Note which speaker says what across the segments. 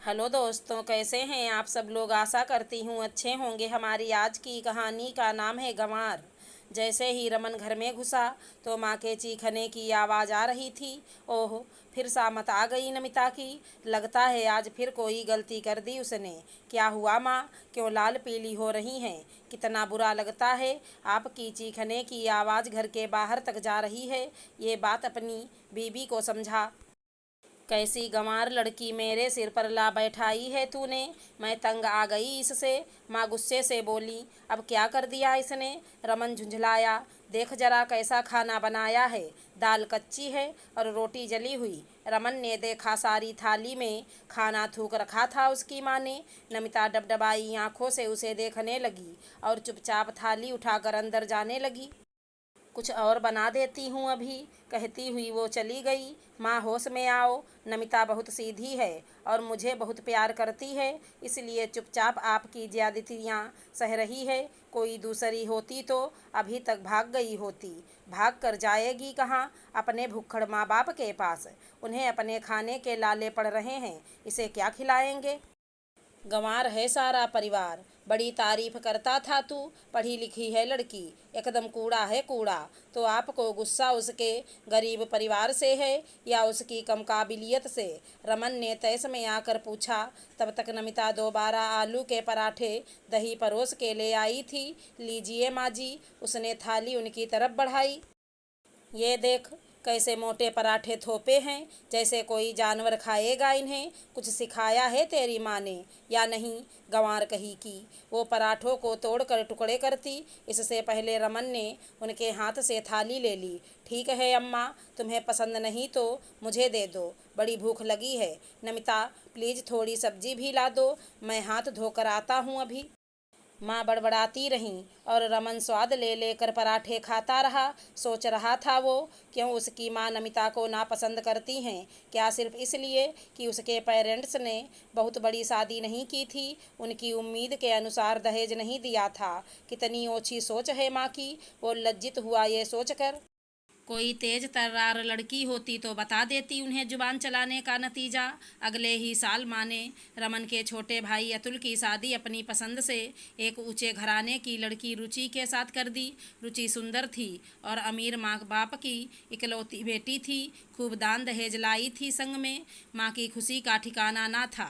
Speaker 1: Hello दोस्तों, कैसे हैं आप सब लोग। आशा करती हूँ अच्छे होंगे। हमारी आज की कहानी का नाम है गंवार। जैसे ही रमन घर में घुसा तो माँ के चीखने की आवाज़ आ रही थी। ओह, फिर सामत आ गई नमिता की। लगता है आज फिर कोई गलती कर दी उसने। क्या हुआ माँ, क्यों लाल पीली हो रही हैं? कितना बुरा लगता है। आपकी चीखने की आवाज़ घर के बाहर तक जा रही है। ये बात अपनी बीबी को समझा। कैसी गंवार लड़की मेरे सिर पर ला बैठाई है तूने। मैं तंग आ गई इससे। माँ गुस्से से बोली। अब क्या कर दिया इसने? रमन झुंझलाया। देख जरा कैसा खाना बनाया है। दाल कच्ची है और रोटी जली हुई। रमन ने देखा सारी थाली में खाना थूक रखा था उसकी माँ ने। नमिता डबडबाई आंखों से उसे देखने लगी और चुपचाप थाली उठाकर अंदर जाने लगी। कुछ और बना देती हूँ अभी, कहती हुई वो चली गई। माँ होश में आओ, नमिता बहुत सीधी है और मुझे बहुत प्यार करती है, इसलिए चुपचाप आपकी ज्यादतियाँ सह रही है। कोई दूसरी होती तो अभी तक भाग गई होती। भाग कर जाएगी कहाँ? अपने भुक्खड़ माँ बाप के पास। उन्हें अपने खाने के लाले पड़ रहे हैं, इसे क्या खिलाएंगे? गंवार है सारा परिवार। बड़ी तारीफ करता था तू, पढ़ी लिखी है लड़की, एकदम कूड़ा है कूड़ा। तो आपको गुस्सा उसके गरीब परिवार से है या उसकी कम काबिलियत से? रमन ने तैस में आकर पूछा। तब तक नमिता दोबारा आलू के पराठे दही परोस के ले आई थी। लीजिए माँ जी। उसने थाली उनकी तरफ बढ़ाई। ये देख, कैसे मोटे पराठे थोपे हैं, जैसे कोई जानवर खाएगा इन्हें। कुछ सिखाया है तेरी माँ ने या नहीं? गंवार कही कि वो पराठों को तोड़कर टुकड़े करती। इससे पहले रमन ने उनके हाथ से थाली ले ली। ठीक है अम्मा, तुम्हें पसंद नहीं तो मुझे दे दो, बड़ी भूख लगी है। नमिता, प्लीज़ थोड़ी सब्जी भी ला दो, मैं हाथ धोकर आता हूँ अभी। माँ बड़बड़ाती रहीं और रमन स्वाद ले लेकर पराठे खाता रहा। सोच रहा था वो, क्यों उसकी माँ नमिता को नापसंद करती हैं? क्या सिर्फ इसलिए कि उसके पेरेंट्स ने बहुत बड़ी शादी नहीं की थी, उनकी उम्मीद के अनुसार दहेज नहीं दिया था? कितनी ओछी सोच है माँ की। वो लज्जित हुआ ये सोचकर। कोई तेज तर्रार लड़की होती तो बता देती उन्हें जुबान चलाने का नतीजा। अगले ही साल माँ ने रमन के छोटे भाई अतुल की शादी अपनी पसंद से एक ऊंचे घराने की लड़की रुचि के साथ कर दी। रुचि सुंदर थी और अमीर माँ बाप की इकलौती बेटी थी। खूब दान दहेज लाई थी संग में। माँ की खुशी का ठिकाना ना था।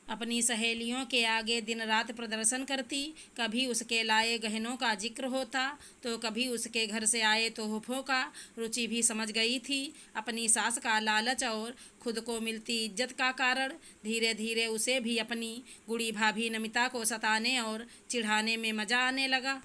Speaker 1: अपनी सहेलियों के आगे दिन रात प्रदर्शन करती। कभी उसके लाए गहनों का जिक्र होता तो कभी उसके घर से आए तोहफों का। रुचि भी समझ गई थी अपनी सास का लालच और खुद को मिलती इज्जत का कारण। धीरे धीरे उसे भी अपनी गुड़ी भाभी नमिता को सताने और चिढ़ाने में मज़ा आने लगा।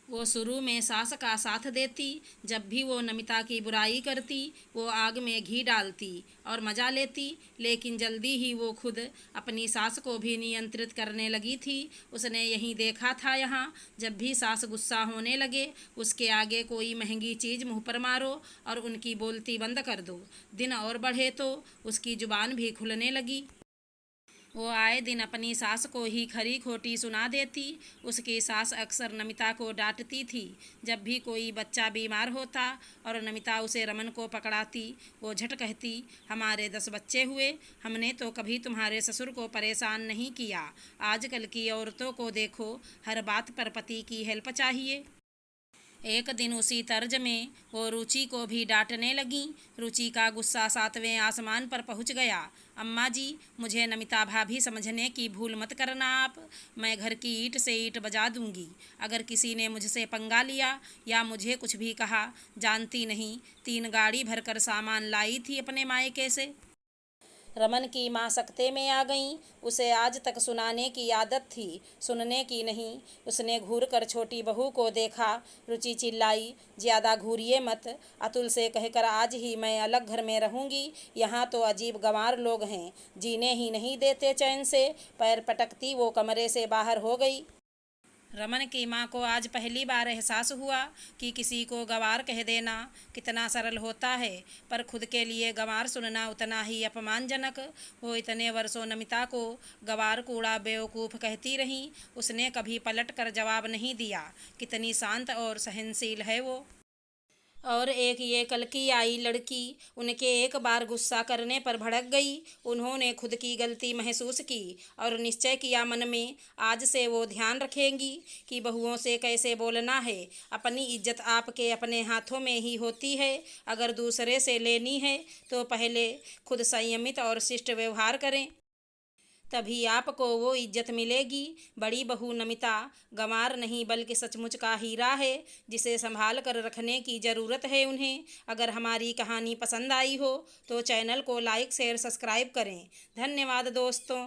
Speaker 1: वो शुरू में सास का साथ देती। जब भी वो नमिता की बुराई करती वो आग में घी डालती और मजा लेती। लेकिन जल्दी ही वो खुद अपनी सास को भी नियंत्रित करने लगी थी। उसने यही देखा था, यहाँ जब भी सास गुस्सा होने लगे उसके आगे कोई महंगी चीज़ मुंह पर मारो और उनकी बोलती बंद कर दो। दिन और बढ़े तो उसकी जुबान भी खुलने लगी। वो आए दिन अपनी सास को ही खरी खोटी सुना देती। उसकी सास अक्सर नमिता को डांटती थी। जब भी कोई बच्चा बीमार होता और नमिता उसे रमन को पकड़ाती, वो झट कहती, हमारे 10 बच्चे हुए, हमने तो कभी तुम्हारे ससुर को परेशान नहीं किया। आजकल की औरतों को देखो, हर बात पर पति की हेल्प चाहिए। एक दिन उसी तर्ज में वो रुचि को भी डांटने लगी। रुचि का गुस्सा 7वें आसमान पर पहुंच गया। अम्मा जी, मुझे नमिता भाभी समझने की भूल मत करना आप। मैं घर की ईंट से ईंट बजा दूंगी अगर किसी ने मुझसे पंगा लिया या मुझे कुछ भी कहा। जानती नहीं, 3 गाड़ी भरकर सामान लाई थी अपने मायके से। रमन की माँ सकते में आ गईं। उसे आज तक सुनाने की आदत थी, सुनने की नहीं। उसने घूर कर छोटी बहू को देखा। रुचि चिल्लाई, ज़्यादा घूरिए मत। अतुल से कहकर आज ही मैं अलग घर में रहूंगी। यहाँ तो अजीब गंवार लोग हैं, जीने ही नहीं देते चैन से। पैर पटकती वो कमरे से बाहर हो गई। रमन की माँ को आज पहली बार एहसास हुआ कि किसी को गंवार कह देना कितना सरल होता है, पर खुद के लिए गंवार सुनना उतना ही अपमानजनक। वो इतने वर्षों नमिता को गंवार कूड़ा बेवकूफ़ कहती रही। उसने कभी पलट कर जवाब नहीं दिया। कितनी शांत और सहनशील है वो। और एक ये कल की आई लड़की उनके एक बार गुस्सा करने पर भड़क गई। उन्होंने खुद की गलती महसूस की और निश्चय किया मन में, आज से वो ध्यान रखेंगी कि बहुओं से कैसे बोलना है। अपनी इज्जत आपके अपने हाथों में ही होती है। अगर दूसरे से लेनी है तो पहले खुद संयमित और शिष्ट व्यवहार करें, तभी आपको वो इज्जत मिलेगी। बड़ी बहू नमिता गंवार नहीं बल्कि सचमुच का हीरा है, जिसे संभाल कर रखने की ज़रूरत है उन्हें। अगर हमारी कहानी पसंद आई हो तो चैनल को लाइक शेयर सब्सक्राइब करें। धन्यवाद दोस्तों।